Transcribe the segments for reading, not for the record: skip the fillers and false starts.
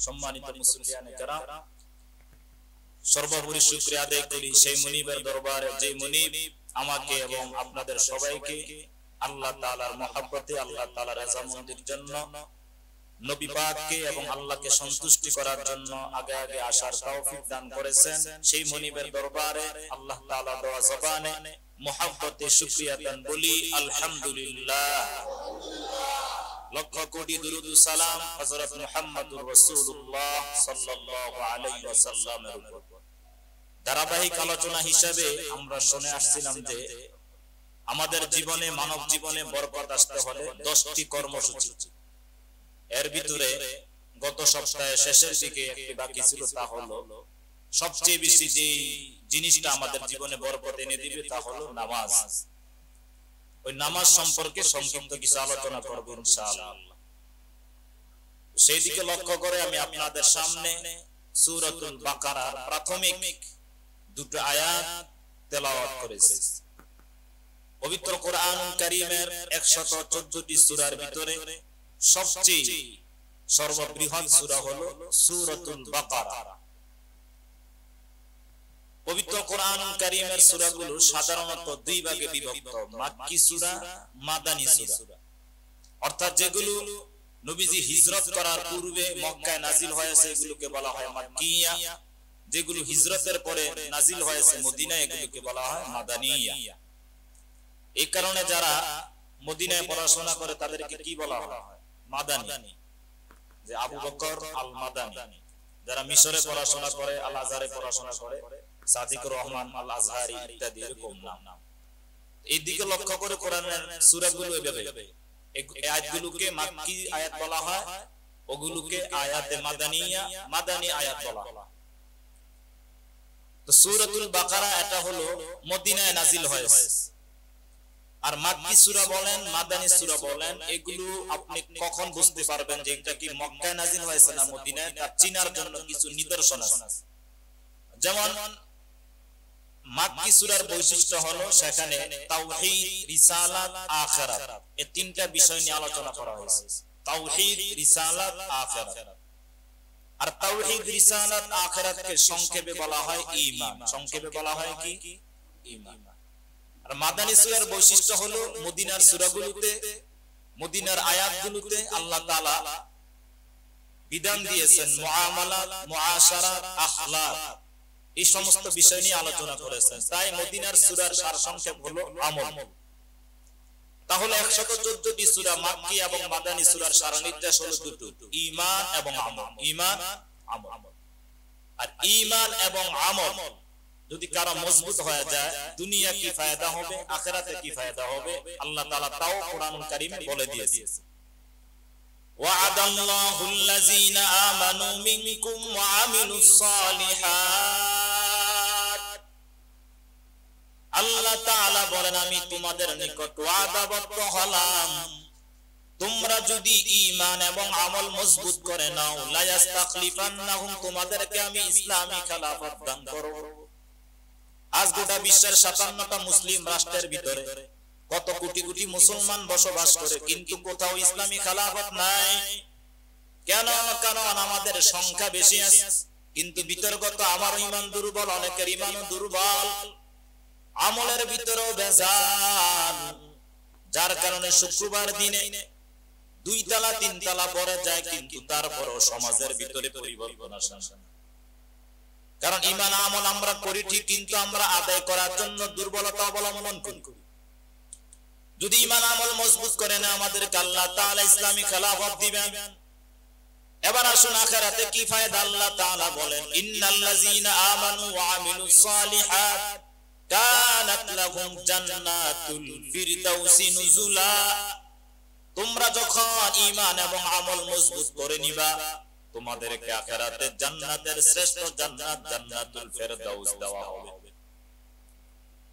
সম্মানিত মুসলিয়ানে কেরাম, সর্বোপরি শুকরিয়া আদায় করি সেই মুনিবের দরবারে যে মুনিব আমাকে এবং আপনাদের সবাইকে আল্লাহ তাআলার মহব্বতে, আল্লাহ তাআলার রাজামন্দির জন্য, নবী পাককে এবং আল্লাহকে সন্তুষ্টি করার জন্য আগে আগে আসার তৌফিক দান করেছেন। সেই মুনিবের দরবারে আল্লাহ তাআলা দেওয়া জবানে মহব্বতে শুকরিয়া দান বলি আলহামদুলিল্লাহ। লক্ষ কোটি দুরূদ ও সালাম হযরত মুহাম্মদুর রাসূলুল্লাহ সাল্লাল্লাহু আলাইহি ওয়াসাল্লামের উপর। ধারাবাহিক আলোচনা হিসেবে আমরা শুনে আসছিলাম যে আমাদের জীবনে, মানব জীবনে বরকত আসতে হলে 10টি কর্মসূচি। এর ভিতরে গত সপ্তাহে শেষের দিকে একটি বাকি ছিল, তা হলো সবচেয়ে বেশি যে জিনিসটা আমাদের জীবনে বরকত এনে দিবে তা হলো নামাজ। ওই নামাজ সম্পর্কে সংক্ষিপ্ত কিছু আলোচনা করব ইনশাআল্লাহ। সেই দিকে লক্ষ্য করে আমি আপনাদের সামনে সূরাতুল বাকারার প্রাথমিক দুটো আয়াত তেলাওয়াত করেছি। পবিত্র কোরআনুল কারীমের 114টি সূরার ভিতরে সবচেয়ে সর্ববৃহৎ সূরা হলো সূরাতুল বাকারা। পবিত্র কোরআনুল কারীমের সূরাগুলো সাধারণত দুই ভাগে বিভক্ত, মাক্কি সূরা, মাদানী সূরা। অর্থাৎ যেগুলো নবীজি হিজরত করার পূর্বে মক্কায় নাজিল হয়েছে এগুলোকে বলা হয় মাক্কিয়া, যেগুলো হিজরতের পরে নাজিল হয়েছে মদিনায় এগুলোকে বলা হয় মাদানিয়া। এই কারণে যারা মদিনায় পড়াশোনা করে তাদেরকে কি বলা হয়? মাদানী। যে আবু বকর আল মাদানী। যারা মিশরে পড়াশোনা করে, আল আজহারে পড়াশোনা করে, সাদিকুর রহমান আল আজহারি ইত্যাদি এরকম নাম। এই দিকে লক্ষ্য করে কোরআনের সূরাগুলো এভাবে এই আয়াতগুলোকে মাক্কি আয়াত বলা হয়, ওগুলোকে আয়াতে মাদানিয়া, মাদানী আয়াত বলা হয়। তো সূরাতুল বাকারা এটা হলো মদিনায় নাজিল হয়েছে। আর মাক্কি সূরা বলেন, মাদানী সূরা বলেন, এগুলো আপনি কখন বুঝতে পারবেন যে এটা কি মক্কায় নাজিল হয়েছে না মদিনায়, তা চিনার জন্য কিছু নিদর্শন আছে। যেমন মাক্কি সূরার বৈশিষ্ট্য হলো সেখানে তাওহীদ, রিসালাত, আখিরাত এই তিনটা বিষয় নিয়ে আলোচনা করা হয়েছে। তাওহীদ, রিসালাত, আখিরাত। আর তাওহীদ, রিসালাত, আখিরাতকে সংক্ষেপে বলা হয় ঈমান। সংক্ষেপে বলা হয় কি? ঈমান। আর মাদানী সূরার বৈশিষ্ট্য হলো মদিনার সূরাগুলোতে, মদিনার আয়াতগুলোতে আল্লাহ তাআলা বিধান দিয়েছেন মুআমালাত, মুআশারাত, আখলাক এই সমস্ত বিষয় নিয়ে আলোচনা করেছেন। তাই মদিনার সূরার সারসংক্ষেপ হলো আমল। তাহলে 114টি সূরা মাক্কি এবং মাদানী সূরার সারনির্দেশ হলো দুটো, ঈমান এবং আমল। ঈমান, আমল। আর ঈমান এবং আমল যদি কারো মজবুত হয়ে যায়, দুনিয়া কি ফায়দা হবে, আখিরাতে কি ফায়দা হবে, আল্লাহ তাআলা তাও কোরআনুল কারীমে বলে দিয়েছে। ওয়া'আদাল্লাহুল্লাযীনা আমানু মিনকুম ওয়া আমিলুস সালিহাত। আল্লাহ তাআলা বলেন আমি তোমাদের নিকট ওয়াদাবদ্ধ হলাম, তোমরা যদি ঈমান এবং আমল মজবুত করে নাও, লা ইস্তাখলিফান্নাহুম, তোমাদেরকে আমি ইসলামী খেলাফত দান করব। আজ গোটা বিশ্বের 57টা মুসলিম রাষ্ট্রের ভিতরে কত কোটি কোটি মুসলমান বসবাস করে, কিন্তু কোথাও ইসলামী খেলাফত নাই। কেন? কারণ আমাদের সংখ্যা বেশি আছে, কিন্তু বিতর্কত আমার ঈমান দুর্বল, অনেকের ঈমানও দুর্বল, আমলের ভিতরেও ভেজাল, যার কারণে শুক্রবার দিনে 2 তালা 3 তালা পড়ে যায়, কিন্তু তারপরও সমাজের ভিতরে পরিবর্তন আসে না। কারণ ঈমান আমল আমরা করি ঠিক, কিন্তু আমরা আদায় করার জন্য দুর্বলতা অবলম্বন করি। যদি ঈমান আমল মজবুত করে না, আমাদেরকে আল্লাহ তাআলা ইসলামী খেলাফত দিবেন। এবার আসুন আখিরাতে কি ফায়দা। আল্লাহ তাআলা বলেন ইন্নাল্লাযীনা আমানু ওয়া আমিলুস সালিহাত কানাত লাহুম জান্নাতুল ফিরদাউসি নুজুলা। তোমরা যখন ঈমান এবং আমল মজবুত করে নিবা, তোমাদেরকে আখিরাতে জান্নাতের শ্রেষ্ঠ জান্নাত জান্নাতুল ফিরদাউস দেওয়া হবে।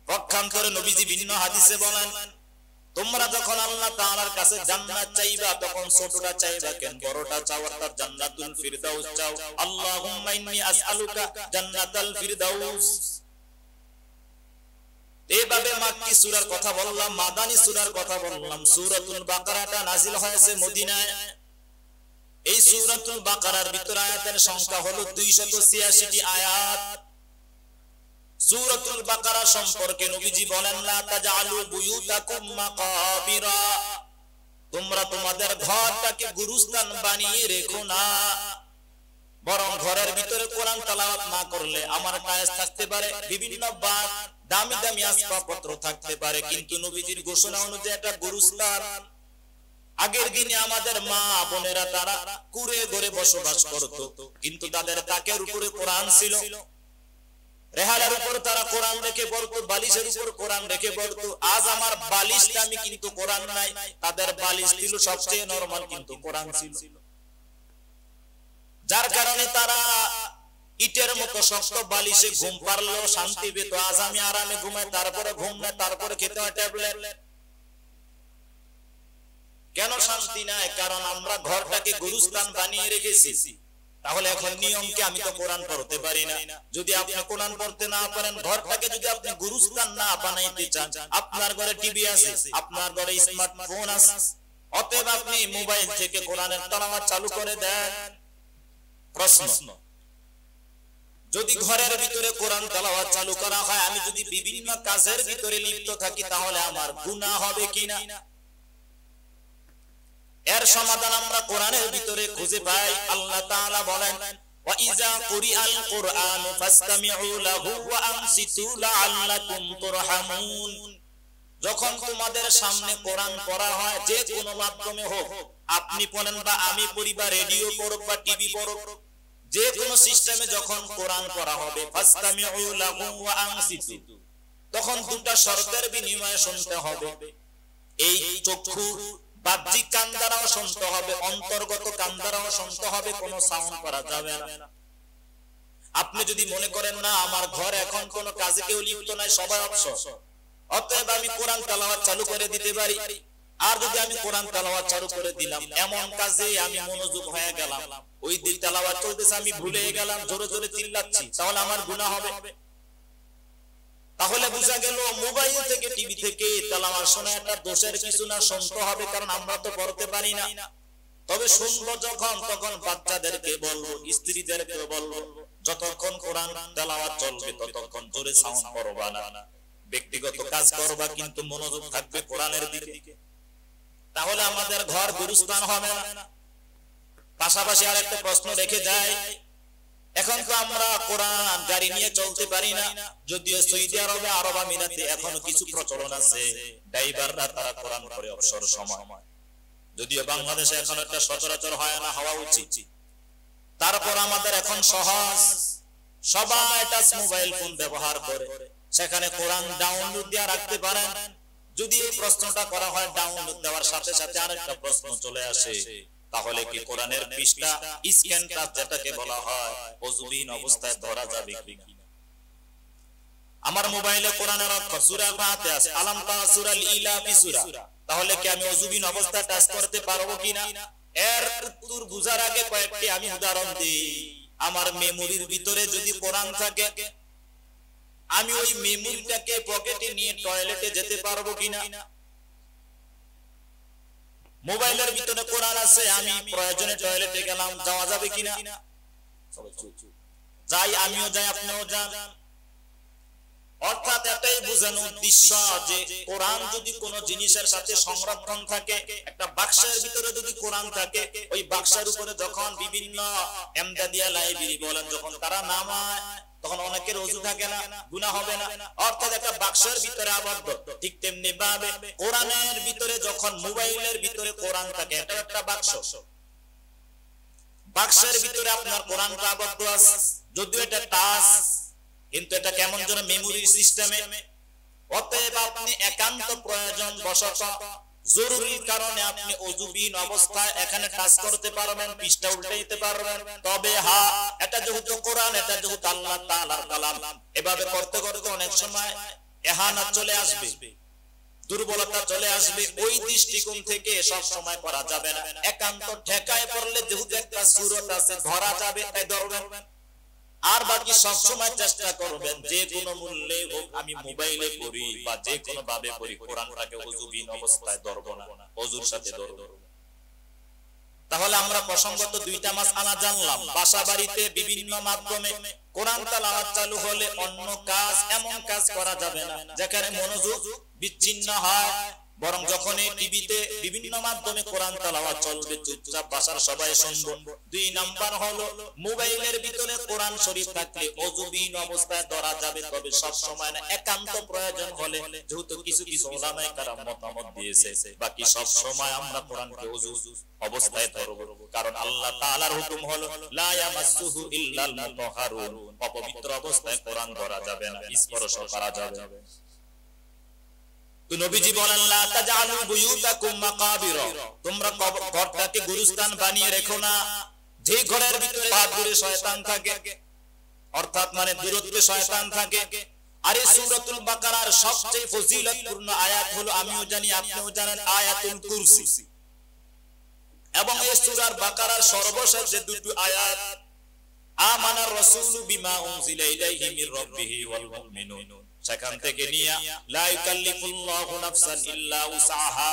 পক্ষান্তরে নবীজি ভিন্ন হাদিসে বলেন, তোমরা যখন আল্লাহ তাআলার কাছে জান্নাত চাইবা, তখন ছোটটা চাইবা কেন, বড়টা চাও, অর্থাৎ জান্নাতুল ফিরদাউস চাও। আল্লাহুম্মা ইন্নী আসআলুকা জান্নাতাল ফিরদাউস। এইভাবে মাক্কি সূরার কথা বললাম, মাদানী সূরার কথা বললাম। সূরাতুল বাকারাটা নাজিল হয়েছে মদিনায়। এই সূরাতুল বাকারার ভিতরে আয়াতের সংখ্যা হলো 286টি আয়াত। সূরাতুল বাকারা সম্পর্কে নবীজি বলেন, লা তাজআলু বুয়ুতাকুম মাকাবিরা, তোমরা তোমাদের ঘরটাকে গুরুস্থান বানিয়ে রেখো না, বরং ঘরের ভিতরে কোরআন তেলাওয়াত না করলে আমার কায়েস থাকতে পারে, বিভিন্ন দামি দামি আসবাবপত্র থাকতে পারে, কিন্তু নবীজির ঘোষণা অনুযায়ী একটা গুরুস্থান। আগের দিনে আমাদের মা বোনেরা তারা কুড়ে ঘরে বসবাস করত, কিন্তু তাদের তাকের উপরে কোরআন ছিল, রেহালার উপর তারা কোরআন রেখে পড়তো, বালিশের উপর কোরআন রেখে পড়তো। আজ আমার বালিশ দামি কিন্তু কোরআন নাই, তাদের বালিশ ছিল সবচেয়ে নরমাল কিন্তু কোরআন ছিল, যার কারণে তারা ইটের মতো শক্ত বালিশে ঘুম পারলেও শান্তি পেত। আজ আমি আরামে ঘুমাই, তারপরে ঘুম নাই, তারপরে খেতে হয় ট্যাবলেট। কেন শান্তি নাই? কারণ আমরা ঘরটাকে গুরুস্থান বানিয়ে রেখেছি। তাহলে এখন নিয়ম কি? আমি তো কোরআন পড়তে পারি না। যদি আপনি কোরআন পড়তে না পারেন, ঘরটাকে যদি আপনি গুরুস্থান না বানাইতে চান, আপনার ঘরে টিভি আছে, আপনার ঘরে স্মার্টফোন আছে, অতএব আপনি মোবাইল থেকে কোরআনের তেলাওয়াত চালু করে দেন। প্রশ্ন, যদি ঘরের ভিতরে কোরআন তেলাওয়াত চালু করা হয়, আমি যদি বিভিন্ন কাজের ভিতরে লিপ্ত থাকি, তাহলে আমার গুনাহ হবে কিনা? এর সমাধান আমরা কোরআনের ভিতরে খুঁজে পাই। আল্লাহ তাআলা বলেন, ওয়া ইযা কুরিআল কুরআনু ফাসতামিউ লাহু ওয়া আনসিতু লাআল্লাকুম তুরহামুন। যখন তোমাদের সামনে কোরআন পড়া হয়, যে কোনো মাধ্যমে হোক, আপনি পড়েন বা আমি পড়ি বা রেডিও পড়ুক বা টিভি পড়ুক, যে কোনো সিস্টেমে যখন কোরআন পড়া হবে, ফাসতামিউ লাহু ওয়া আনসিতু, তখন দুটো শর্তের বিনিময়ে শুনতে হবে। এই চক্ষু বাহ্যিক কান দ্বারাও শুনতে হবে, অন্তর্গত কান দ্বারাও শুনতে হবে, কোনো সাউন্ড করা যাবে না। আপনি যদি মনে করেন না আমার ঘর এখন কোনো কাজে কেউ লিপ্ত নাই, সবাই অবসর, অতএব আমি কোরআন তেলাওয়াত চালু করে দিতে পারি। আর যদি আমি কোরআন তেলাওয়াত চালু করে দিলাম, এমন কাজে আমি মনোযোগ হয়ে গেলাম, ওই দিন তেলাওয়াত চলতেছে, আমি ভুলে গেলাম, জোরে জোরে চিল্লাচ্ছি, তাহলে আমার গুনাহ হবে। তাহলে বোঝা গেল মোবাইল থেকে, টিভি থেকে তেলাওয়াত শোনা একটা দোষের কিছু না, শুনতে হবে, কারণ আমরা তো পড়তে পারি না। তবে শুনবো যখন, তখন বাচ্চাদেরকে বলবো, স্ত্রীদেরকে বলবো, যতক্ষণ কোরআন তেলাওয়াত চলবে ততক্ষণ জোরে সাউন্ড করবা না, ব্যক্তিগত কাজ করবা, কিন্তু মনোযোগ থাকবে কোরআনের দিকে। তাহলে আমাদের ঘর গুরুস্থান হবে না। পাশাপাশি আরেকটা প্রশ্ন রেখে যায়, এখন তো আমরা কোরআন গাড়ি নিয়ে চলতে পারি না, যদিও সৌদি আরবে, আরব আমিরাতে এখনো কিছু প্রচলন আছে, ড্রাইভাররা তারা কোরআন পড়ে অবসর সময়, যদিও বাংলাদেশে এখন একটা সচরাচর হয় না, হওয়া উচিত। তারপর আমাদের এখন সহজ, সবাই টাচ মোবাইল ফোন ব্যবহার করে, সেখানে কোরআন ডাউনলোড দিয়ে রাখতে পারেন। যদি এই প্রশ্নটা করা হয়, ডাউনলোড দেওয়ার সাথে সাথে আরেকটা প্রশ্ন চলে আসে, তাহলে কি কোরআনের পৃষ্ঠা স্ক্যান টাচ যেটাকে বলা হয়, ওযুবিহীন অবস্থায় ধরা যাবে কিনা? আমার মোবাইলে কোরআনের অক্ষর সূরা ফাতিহা আছে, আলাম তারা সূরা ইলাফি সূরা, তাহলে কি আমি ওযুবিহীন অবস্থায় টাচ করতে পারবো কিনা? এর উত্তর বুঝার আগে কয়েকটি আমি উদাহরণ দিই। আমার মেমোরির ভিতরে যদি কোরআন থাকে, আমি ওই মেমোরিটাকে পকেটে নিয়ে টয়লেটে যেতে পারবো কিনা? মোবাইলের ভিতরে কোরআন আছে, আমি প্রয়োজনে টয়লেটে গেলাম, যাওয়া যাবে কিনা? যাই, আমিও যাই, আপনিও যান। অর্থাৎ এটাই বোঝানো উদ্দেশ্য যে কোরআন যদি কোনো জিনিসের সাথে সংরক্ষণ থাকে, একটা বাক্সের ভিতরে যদি কোরআন থাকে, ওই বাক্সের উপরে যখন বিভিন্ন এমদাদিয়া লাইব্রেরি বলেন, যখন তারা নামায়, তখন অনেকের ওযু থাকে না, গুনাহ হবে না। অর্থাৎ একটা বাক্সের ভিতরে আবদ্ধ। ঠিক তেমনি ভাবে কোরআনের ভিতরে যখন মোবাইলের ভিতরে কোরআন থাকে, এটা একটা বাক্স, বাক্সের ভিতরে আপনার কোরআনটা আবদ্ধ আছে, যদিও এটা টাচ, কিন্তু এটা কেমন যেন মেমোরি সিস্টেমে। অতএব আপনি একান্ত প্রয়োজন বশত, জরুরি কারণে আপনি ওযুবিহীন অবস্থায় এখানে টাচ করতে পারবেন, পৃষ্ঠা উল্টাইতে পারবেন। তবে হ্যাঁ, এটা যেহেতু কোরআন, এটা যেহেতু আল্লাহ তাআলার কালাম, এভাবে করতে করতে অনেক সময় ইহানাত চলে আসবে, দুর্বলতা চলে আসবে। ওই দৃষ্টিকোণ থেকে সব সময় করা যাবে না। একান্ত ঠেকায় পড়লে যেহেতু একটা সূরত আছে, ধরা যাবে, তাই ধরবেন। আর বাকি সব সময় চেষ্টা করবেন যে কোনো মূল্যে হোক, আমি মোবাইলে পড়ি বা যে কোনো ভাবে পড়ি, কোরআনটাকে ওযুবিহীন অবস্থায় ধরব না, ওযুর সাথে ধরব। তাহলে আমরা প্রসঙ্গত দুইটা মাসআলা জানলাম। বাসা বাড়িতে বিভিন্ন মাধ্যমে কোরআন তেলাওয়াত চালু হলে অন্য কাজ, এমন কাজ করা যাবে না যেখানে মনোযোগ বিচ্ছিন্ন হয়, বরং যখন টিভিতে বিভিন্ন মাধ্যমে কোরআন তেলাওয়াত চলবে চুপচাপ বাসার সবাই শুনবে। দুই নাম্বার হলো মোবাইলের ভিতরে কোরআন শরীফ থাকলে ওযুবিহীন অবস্থায় ধরা যাবে, তবে সব সময় না, একান্ত প্রয়োজন হলে, যেহেতু কিছু কিছু উলামায়ে কেরাম মতামত দিয়েছে বাকি সব সময় আমরা কোরআনকে ওযু অবস্থায় ধরব, কারণ আল্লাহ তাআলার হুকুম হলো লা ইয়ামাসসুহু ইল্লাল মুতাহহারুন, অপবিত্র অবস্থায় কোরআন ধরা যাবে না, স্পর্শ করা যাবে না। তো নবীজি বলেন লা তাজআলু বুয়ুতাকুম মাকাবির, তোমরা ঘরটাকে গুরুস্থান বানিয়ে রেখো না, যে ঘরের ভিতরে দূরে শয়তান থাকে, অর্থাৎ মানে দূরত্বে শয়তান থাকে। আর এই সূরাতুল বাকারার সবচেয়ে ফজিলতপূর্ণ আয়াত হলো, আমিও জানি আপনিও জানেন, আয়াতুল কুরসি। এবং এই সূরার বাকারার সর্বশেষ যে দুটো আয়াত, আমানার রাসূলু বিমা উনজিলা ইলাইহি মির রাব্বিহি ওয়াল মুমিনুন, সেখান থেকে নিয়ে লা ইউকাল্লিফুল্লাহু নাফসান ইল্লা উসআহা,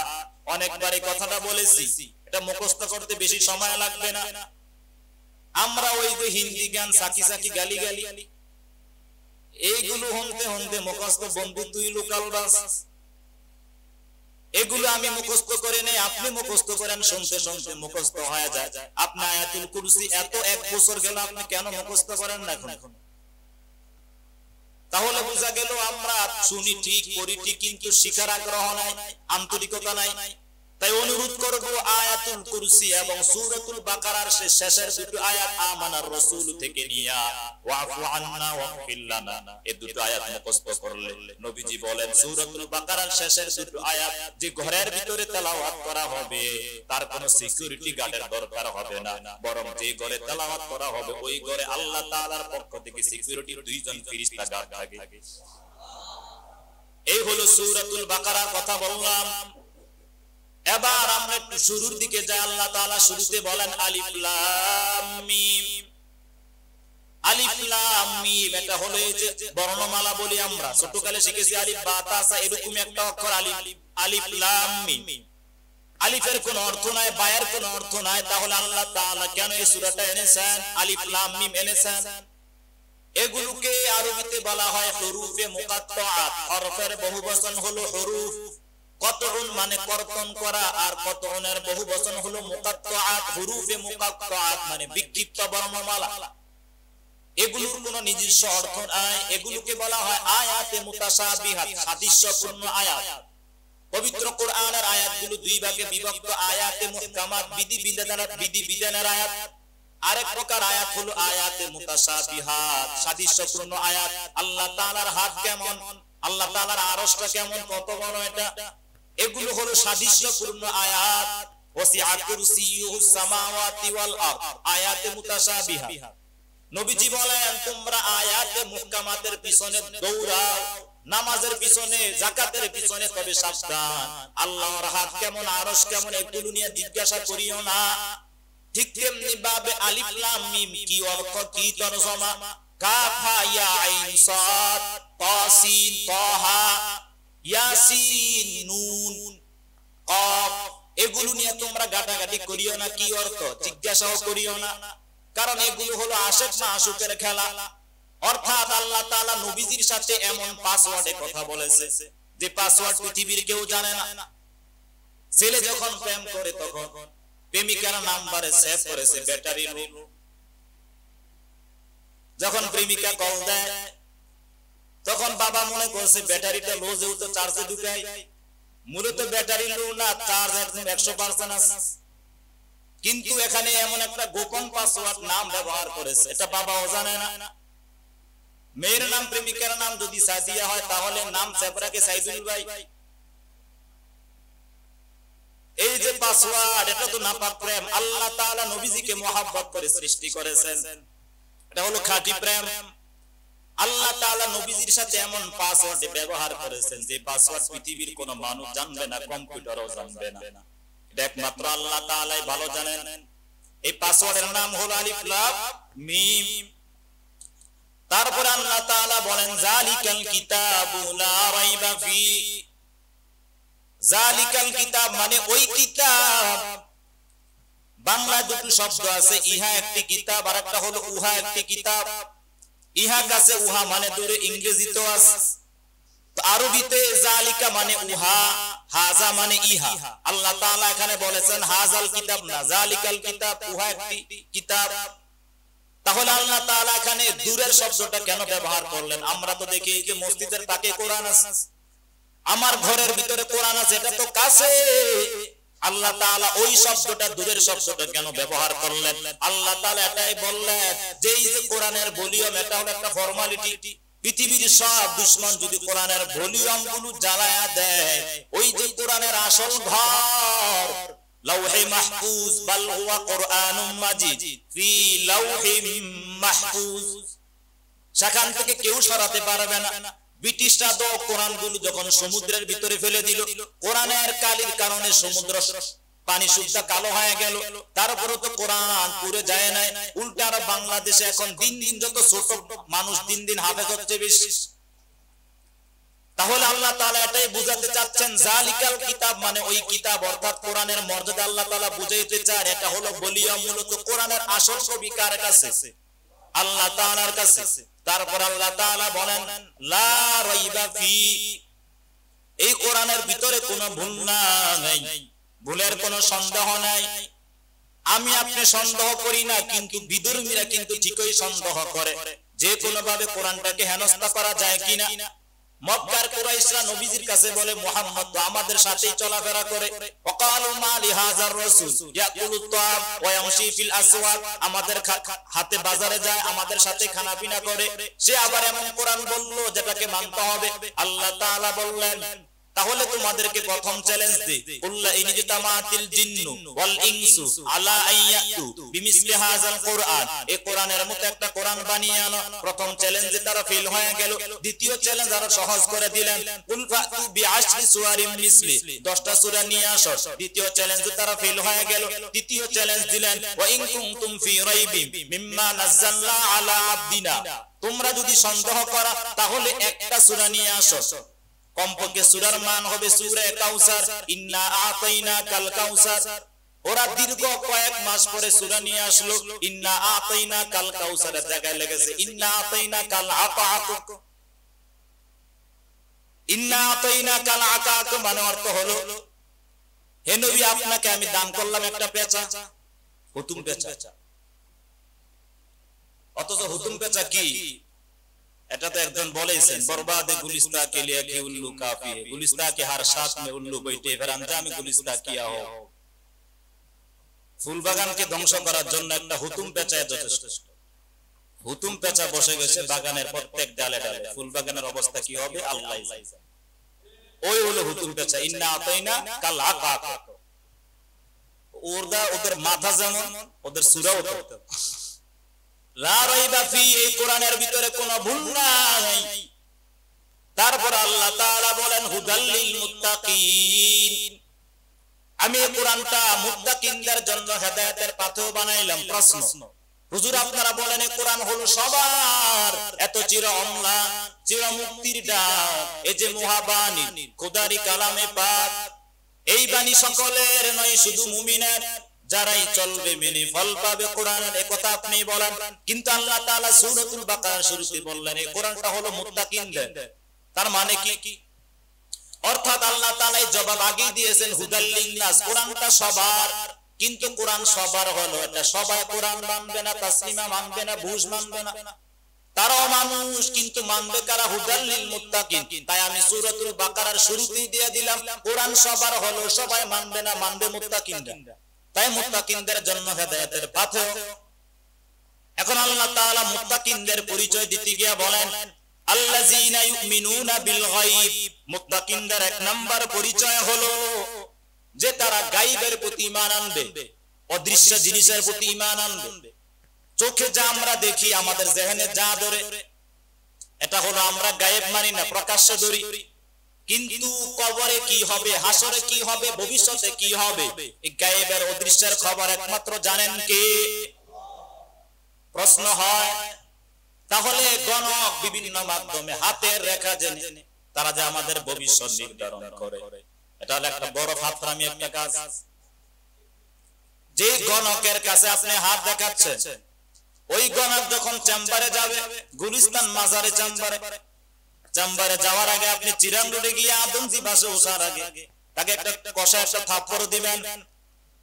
অনেকবার এই কথাটা বলেছি, এটা মুখস্থ করতে বেশি সময় লাগবে না। আমরা ওই যে হিন্দি গান সাকি সাকি গালি গালি এইগুলো হনতে হনতে মুখস্থ, বন্ধু তুই লোকাল বাস, এগুলো আমি মুখস্থ করে নেই, আপনি মুখস্থ করেন, শুনতে শুনতে মুখস্থ হয়ে যায়। আপনি আয়াতুল কুরসি এত 1 বছর গেল, আপনি কেন মুখস্থ করেন না এখন? তাহলে বোঝা গেল আমরা শুনি ঠিক, করি ঠিক, কিন্তু শিখার আগ্রহ নাই, আন্তরিকতা নাই। তাই অনুরোধ করব আয়াতুল কুরসি এবং সূরাতুল বাকারার শেষের দুটো আয়াত আমানার রাসূল থেকে নিয়া ওয়াফু আন্না ওয়াগফির লানা, এই দুটো আয়াত মুখস্থ করলে নবীজি বলেন সূরাতুল বাকারার শেষের দুটো আয়াত যে ঘরের ভিতরে তেলাওয়াত করা হবে তার কোনো সিকিউরিটি গার্ডের দরকার হবে না, বরং যে ঘরে তেলাওয়াত করা হবে ওই ঘরে আল্লাহ তাআলার পক্ষ থেকে সিকিউরিটি 2 জন ফেরেশতা গার্ড থাকে। এই হলো সূরাতুল বাকারার কথা বললাম। এবার আমরা একটু শুরুর দিকে যাই। আল্লাহ তাআলা শুরুতে বলেন আলিফ লাম মিম। আলিফ লাম মিম এটা হলো এই যে বর্ণমালা বলি আমরা, ছোটকালে শিখেছি আলিফ বা তা সা, এরকম একটা অক্ষর আলিফ। আলিফ লাম মিম, আলিফের কোনো অর্থ নাই, বায়ের কোনো অর্থ নাই, তাহলে আল্লাহ তাআলা কেন এই সূরাটা এনেছেন, আলিফ লাম মিম এনেছেন? এগুলোকে আরবিতে বলা হয় হুরুফে মুকাত্তাআত, হরফের বহুবচন হলো হুরুফ। কতউন মানে কর্তন করা, আর কতউনের বহুবচন হলো মুকাত্তাআত। হুরুফে মুকাত্তাআত মানে বিক্ষিপ্ত বর্ণমালা, এগুলোর কোনো নিজস্ব অর্থ নাই, এগুলোকে বলা হয় আয়াতে মুতাশাবিহাত, সাদৃশ্যপূর্ণ আয়াত। পবিত্র কোরআনের আয়াতগুলো দুই ভাগে বিভক্ত, আয়াতে মুহকামাত বিধিবিধানের আয়াত, আরেক প্রকার আয়াত হলো আয়াতে মুতাশাবিহাত, সাদৃশ্যপূর্ণ আয়াত। আল্লাহ তাআলার হাত কেমন, আল্লাহ তাআলার আরশটা কেমন, কত বড় এটা, এগুলো হলো সাদৃশ্যপূর্ণ আয়াত। ওয়াসিআ কুরসিয়ুহুস সামাওয়াতি ওয়াল আরদ, আয়াতে মুতাশাবিহাত। নবীজি বলেন তোমরা আয়াতে মুহকামাতের পিছনে দৌড়াও, নামাজের পিছনে, যাকাতের পিছনে, তবে সাবধান আল্লাহর হাত কেমন, আরশ কেমন এগুলো নিয়ে জিজ্ঞাসা করিও না। ঠিক তেমনি ভাবে আলিফ লাম মিম কি অর্থ, কি তরজমা, কাফ হা ইয়া আইন সাদ তা সিন তাহা ইয়াসিন নুন কফ, এগুলো নিয়ে তোমরা গাটাগাটি করিও না, কি অর্থ জিজ্ঞাসাও করিও না, কারণ এগুলো হলো আশিক মাশুকের খেলা। অর্থাৎ আল্লাহ তাআলা নবীজির সাথে এমন পাসওয়ার্ডে কথা বলেছে যে পাসওয়ার্ড পৃথিবীর কেউ জানে না। ছেলে যখন প্রেম করে তখন প্রেমিকার নাম্বারে সেভ করেছে ব্যাটারি লো, যখন প্রেমিকা কল দেয় তখন বাবা মনে করছে ব্যাটারিটা লো, যেহেতু চার্জে ঢুকাই, মূলত ব্যাটারি লো না, চার্জ একদম 100% আছে, কিন্তু এখানে এমন একটা গোপন পাসওয়ার্ড নাম ব্যবহার করেছে, এটা বাবাও জানে না। মেয়ের নাম, প্রেমিকার নাম যদি সাদিয়া হয় তাহলে নাম সেভ রাখে সাইদুল ভাই। এই যে পাসওয়ার্ড, এটা তো নাপাক প্রেম। আল্লাহ তাআলা নবীজিকে মহব্বত করে সৃষ্টি করেছেন, এটা হলো খাঁটি প্রেম। আল্লাহ তাআলা নবীজির সাথে এমন পাসওয়ার্ড ব্যবহার করেছেন যে পাসওয়ার্ড পৃথিবীর কোনো মানুষ জানবে না, কম্পিউটারও জানবে না, এটা একমাত্র আল্লাহ তাআলাই ভালো জানেন। এই পাসওয়ার্ডের নাম হলো আলিফ লাম মিম। তারপর আল্লাহ তাআলা বলেন যালিকাল কিতাবু লা রাইবা ফি, যালিকাল কিতাব মানে ওই কিতাব বাংলায় দুটো শব্দ আছে, ইহা একটি কিতাব আর একটা হলো উহা একটি কিতাব। ইহা কাছে উহা মানে দূরে, ইংরেজিতেও আছে। তো আরবিতে জালিকা মানে উহা, হাজা মানে ইহা। আল্লাহ তাআলা এখানে বলেছেন হাজাল কিতাব না, জালিকাল কিতাব, উহা একটি কিতাব। তাহলে আল্লাহ তাআলা এখানে দূরের শব্দটা কেন ব্যবহার করলেন? আমরা তো দেখি যে মসজিদের তাকে কোরআন আছে, আমার ঘরের ভিতরে কোরআন আছে, এটা তো কাছে। আল্লাহ তাআলা ওই শব্দটা, দূরের শব্দটা কেন ব্যবহার করলেন? আল্লাহ তাআলা এটাই বললেন যে এই যে কোরআনের ভলিউম, এটা হলো একটা ফর্মালিটি। পৃথিবীর সব দুশমন যদি কোরআনের ভলিউম গুলো জ্বালায়া দেয়, ওই যে কোরআনের আসল ঘর লাউহে মাহফুজ, বাল হুয়া কুরআনুম মাজিদ ফি লাউহিম মাহফুজ, সেখান থেকে কেউ সরাতে পারবে না। ব্রিটিশরা তো কোরআনগুলো যখন সমুদ্রের ভিতরে ফেলে দিল, কোরআনের কালির কারণে সমুদ্র পানি শুদ্ধ কালো হয়ে গেল, তারপরে তো কোরআন পুরে যায় নাই। উল্টা আর বাংলাদেশে এখন দিন দিন যত ছোট মানুষ দিন দিন হাফেজ হচ্ছে বেশি। তাহলে আল্লাহ তাআলা এটাই বুঝাতে চাচ্ছেন, জালিকাল কিতাব মানে ওই কিতাব, অর্থাৎ কোরআনের মর্যাদা আল্লাহ তাআলা বুঝাইতে চান। এটা হলো ভলিউম, মূলত কোরআনের আসল ছবি কার কাছে? আল্লাহ তাআলার কাছে। তারপর আল্লাহ তাআলা বলেন লা রাইবা ফি, এই কোরআনের ভিতরে কোনো ভুল নাই, ভুলের কোনো সন্দেহ নাই। আমি আপনি সন্দেহ করি না, কিন্তু বিধর্মীরা কিন্তু ঠিকই সন্দেহ করে যে কোনো ভাবে কোরআনটাকে হেনস্থা করা যায় কিনা। মক্কার কুরাইশরা নবীজির কাছে বলে মুহাম্মদ তো আমাদের সাথেই চলাফেরা করে, ওয়াকালু মা লিহাযার রাসূল ইয়াকুলুত তাআম ওয়া ইয়ামশি ফিল আসওয়াক, আমাদের হাতে বাজারে যায়, আমাদের সাথে খানাপিনা করে, সে আবার এমন কোরআন বললো যেটাকে মানতে হবে। আল্লাহ তাআলা বললেন তাহলে তোমাদেরকে প্রথম চ্যালেঞ্জ দেই, কুল্লা ইনজিতামাতিল জিন্নু ওয়াল ইনসু আলা আইয়াতু বিমিসলি হাযাল কুরআন, এই কোরআনের মতো একটা কোরআন বানিয়ে আনো। প্রথম চ্যালেঞ্জে তারা ফেল হয়ে গেল। দ্বিতীয় চ্যালেঞ্জ আরো সহজ করে দিলেন, কুল ফাতু বিআশরি সুওয়ারিম মিসলি, 10টা সূরা নিয়ে আসো। দ্বিতীয় চ্যালেঞ্জে তারা ফেল হয়ে গেল। তৃতীয় চ্যালেঞ্জ দিলেন ওয়া ইন কুনতুম ফি রাইবিম মিম্মা নাযালনা আলা আবদিনা, তোমরা যদি সন্দেহ করা তাহলে একটা সূরা নিয়ে আসো। কমপক্ষে সূরার মান হবে সূরা কাউসার, ইন্না আতাইনাকাল কাউসার। ওরা দীর্ঘ কয়েক মাস পরে সূরা নিয়ে আসলো, ইন্না আতাইনাকাল কাউসারের জায়গায় লেগেছে ইন্না আতাইনাকাল আতাক। ইন্না আতাইনাকাল আতাক মানে অর্থ হলো, হে নবী আপনাকে আমি দান করলাম একটা পেঁচা, হুতুম পেঁচা। অথচ হুতুম পেঁচা কি? এটা তো একজন বলেছেন, বরবাদে গুলিস্তা কে লিয়ে কি উল্লু কাফি है, गुलिस्ता के हर साथ में उल्लू बैठे फिर अंजाम गुलिस्ता किया हो। ফুল বাগানকে ধ্বংস করার জন্য একটা হুতুম পেঁচা যথেষ্ট। হুতুম পেঁচা বসে গেছে বাগানের প্রত্যেক ডালে ডালে, ফুল বাগানের অবস্থা কি হবে আল্লাহই জানে। ওই হলো হুতুম পেঁচা, ইন্না আতাইনা কাল আকাক। ওদের মাথা যেমন, ওদের সূরাও তো লা রাইবা ফি, এই কোরআনের ভিতরে কোনো ভুল নাই। তারপর আল্লাহ তাআলা বলেন হুদাল লিল মুত্তাকিন, আমি এই কোরআনটা মুত্তাকিনদের জন্য হেদায়েতের পাথর বানাইলাম। প্রশ্ন, হুজুর আপনারা বলেন এই কোরআন হলো সবার, এত চির অম্লান চির মুক্তির ডাক, এই যে মুহাবানী খোদারি কালামে পাক, এই বাণী সকলের নয় শুধু মুমিনের, যারাই চলবে মেনে ফল পাবে কোরআনের, একথা আপনি বলেন। কিন্তু আল্লাহ তাআলা সূরাতুল বাকারার শুরুতে বললেন এই কোরআনটা হলো মুত্তাকিনদের। তার মানে কি? অর্থাৎ আল্লাহ তাআলা জবাব আগেই দিয়েছেন হুদাল লিন্নাস, কোরআনটা সবার। কিন্তু কোরআন সবার হলো, এটা সবাই কোরআন মানবে না, তাসলিমা মানবে না, বুঝ মানবে না, তারাও মানুষ, কিন্তু মানবে কারা? হুদাল লিল মুত্তাকিন। তাই আমি সূরাতুল বাকারার শুরুতেই দিয়ে দিলাম কোরআন সবার হলো, সবাই মানবে না, মানবে মুত্তাকিনরা। তাই মুত্তাকিনদের জন্য হেদায়েতের পাথর। এখন আল্লাহ তাআলা মুত্তাকিনদের পরিচয় দিতে গিয়ে বলেন আল্লাযীনা ইউমিনুনা বিল গায়ব, মুত্তাকিনদের এক নাম্বার পরিচয় হলো যে তারা গায়বের প্রতি ঈমান আনবে, অদৃশ্য জিনিসের প্রতি ঈমান আনবে। চোখে যা আমরা দেখি, আমাদের জেহেনে যা ধরে, এটা হলো আমরা গায়েব মানি না, প্রকাশ্য ধরি। কিন্তু কবরে কি হবে, হাসরে কি হবে, ভবিষ্যতে কি হবে, এই গায়েবের অদৃশ্যের খবর একমাত্র জানেন কে? প্রশ্ন হয় তাহলে গণক বিভিন্ন মাধ্যমে হাতের রেখা জেনে তারা যে আমাদের ভবিষ্যৎ নির্ধারণ করে, এটা হলো একটা বড় ফাতরামি একটা কাজ। যে গণকের কাছে আপনি হাত দেখাচ্ছেন, ওই গণক যখন চেম্বারে যাবে, গুলিস্তান মাজারে চেম্বারে যাওয়ার আগে আপনি চিরাং রোডে গিয়ে আদমজি বাসে ওঠার আগে তাকে একটা কষা একটা থাপ্পড় দিবেন।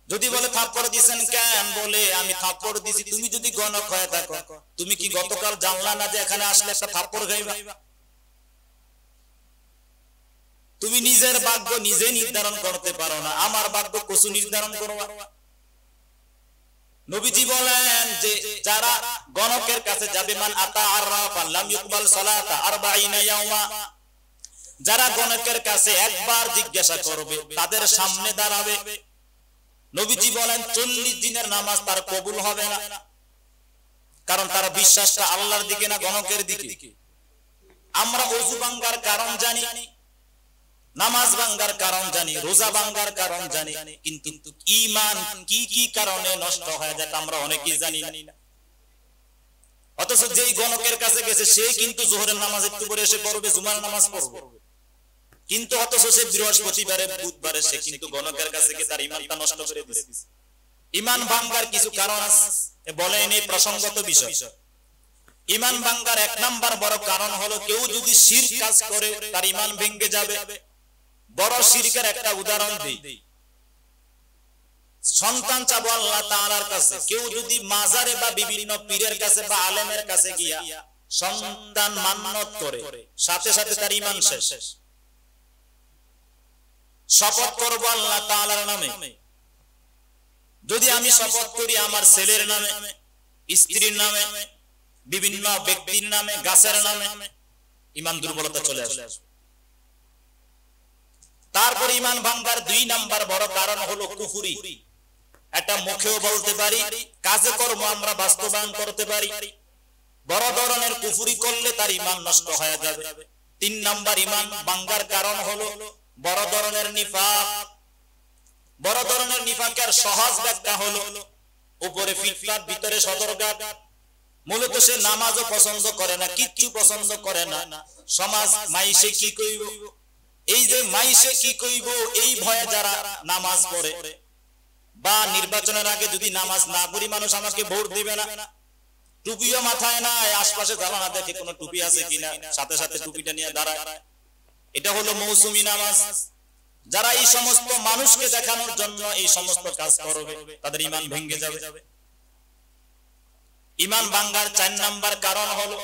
যদি বলে থাপ্পড় দিছেন কেন, বলে আমি থাপ্পড় দিছি। তুমি যদি গণক হয়ে থাকো, তুমি কি গতকাল জানলা না যে এখানে আসলে একটা থাপ্পড় খাইবা? তুমি নিজের ভাগ্য নিজে নির্ধারণ করতে পারো না, আমার ভাগ্য কসু নির্ধারণ করবা? নবীজি বলেন যে যারা গণকের কাছে যাবে, মান আতা আররাফা লাম ইকবাল সালাতা 40 ইয়াওমা, যারা গণকের কাছে একবার জিজ্ঞাসা করবে, তাদের সামনে দাঁড়াবে, নবীজি বলেন 40 দিনের নামাজ তার কবুল হবে না। কারণ তার বিশ্বাসটা আল্লাহর দিকে না গণকের দিকে। আমরা ওযু ভাঙ্গার কারণ জানি, নামাজ ভাঙ্গার কারণ জানি, রোজা ভাঙ্গার কারণ জানি, কিন্তু ঈমান কি কি কারণে নষ্ট হয়ে যায় আমরা অনেকেই জানি না। অথচ যেই গণকের কাছে গেছে সে কিন্তু যোহরের নামাজ একটু পরে এসে পড়বে, জুমার নামাজ পড়বে, কিন্তু অথচ সে বৃহস্পতিবারে বুধবারে সে কিন্তু গণকের কাছে গিয়ে তার ঈমানটা নষ্ট করে দিয়েছে। ঈমান ভাঙ্গার কিছু কারণ আছে, বলেন এই প্রসঙ্গত বিষয়। ঈমান ভাঙ্গার এক নাম্বার বড় কারণ হলো কেউ যদি শিরক কাজ করে তার ঈমান ভেঙে যাবে। বড় শিরকের একটা উদাহরণ দেই। সন্তান চাবো আল্লাহ তাআলার কাছে, কেউ যদি মাজারে বা বিভিন্ন পীরের কাছে বা আলেমের কাছে গিয়া সন্তান মান্নত করে, সাথে সাথে তার ঈমান শেষ। শপথ করব আল্লাহ তাআলার নামে, যদি আমি শপথ করি আমার ছেলের নামে, স্ত্রীর নামে, বিভিন্ন ব্যক্তির নামে, গাছের নামে, ঈমান দুর্বলতা চলে আসে। তারপর ঈমান ভাঙবার 2 নাম্বার বড় কারণ হলো কুফরি। এটা মুখেও বলতে পারি, কাজে কর্ম আমরা বাস্তবায়ন করতে পারি। বড় ধরনের কুফরি করলে তার ঈমান নষ্ট হয়ে যাবে। 3 নাম্বার ঈমান ভাঙবার কারণ হলো বড় ধরনের নিফাক। বড় ধরনের নিফাকের সহজ ব্যাখ্যা হলো উপরে ফিটফাট ভিতরে সদরঘাট। মূলত সে নামাজও পছন্দ করে না, কিচ্ছু পছন্দ করে না। সমাজ মাইসে কি কইব, এই যে মাইসে কি কইব এই ভয়ে যারা নামাজ পড়ে, বা নির্বাচনের আগে যদি নামাজ না পড়ি মানুষ আমাকে ভোট দিবে না, টুপিও মাথায় নাই, আশপাশে জানা দেখে কোনো টুপি আছে কিনা, সাথে সাথে টুপিটা নিয়ে দাঁড়ায়, এটা হলো মৌসুমী নামাজ। যারা এই সমস্ত মানুষকে দেখানোর জন্য এই সমস্ত কাজ করবে তাদের ঈমান ভেঙে যাবে। ঈমান ভাঙার 4 নাম্বার কারণ হলো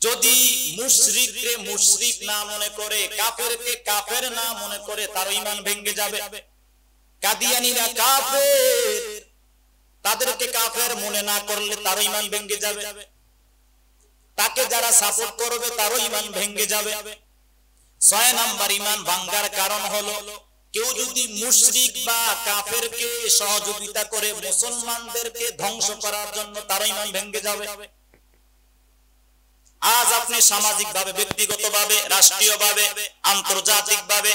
যদি মুশরিককে মুশরিক না মনে করে, কাফেরকে কাফের না মনে করে, তার ঈমান ভেঙে যাবে। কাদিয়ানীরা কাফের, তাদেরকে কাফের মনে না করলে তার ঈমান ভেঙে যাবে। তাকে যারা সাপোর্ট করবে তারও ঈমান ভেঙে যাবে। 6 নাম্বার ঈমান ভাঙার কারণ হলো কেউ যদি মুশরিক বা কাফেরকে সহযোগিতা করে মুসলমানদেরকে ধ্বংস করার জন্য, তার ঈমান ভেঙে যাবে। আজ আপনি সামাজিকভাবে, ব্যক্তিগতভাবে, রাষ্ট্রীয়ভাবে, আন্তর্জাতিকভাবে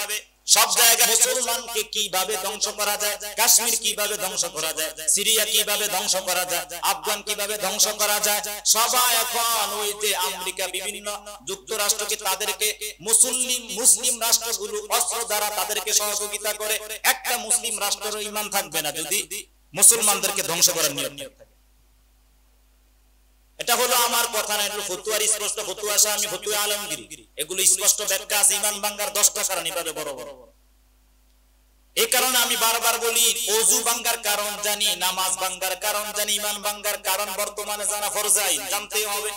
সব জায়গায় মুসলমানকে কিভাবে ধ্বংস করা যায়, কাশ্মীর কিভাবে ধ্বংস করা যায়, সিরিয়া কিভাবে ধ্বংস করা যায়, আফগান কিভাবে ধ্বংস করা যায়, সবাই এখন ওই যে আমেরিকা, বিভিন্ন যুক্তরাষ্ট্রকে, তাদেরকে মুসলিম রাষ্ট্রগুলো অস্ত্র দ্বারা তাদেরকে সহযোগিতা করে। একটা মুসলিম রাষ্ট্রের ঈমান থাকবে না যদি মুসলমানদেরকে ধ্বংস করার নিয়ম থাকে। এটা হলো আমার কথা না, এটা ফতুয়ার স্পষ্ট ফতুয়া আছে, আমি ফতুয়া আলমগীর, এগুলো স্পষ্ট ব্যাখ্যা আছে। ঈমান ভাঙার 10টা কারণ এভাবে বড় বড়। এই কারণে আমি বারবার বলি, ওযু ভাঙার কারণ জানি, নামাজ ভাঙার কারণ জানি, ঈমান ভাঙার কারণ বর্তমানে জানা ফরজ আইন, জানতে হবে।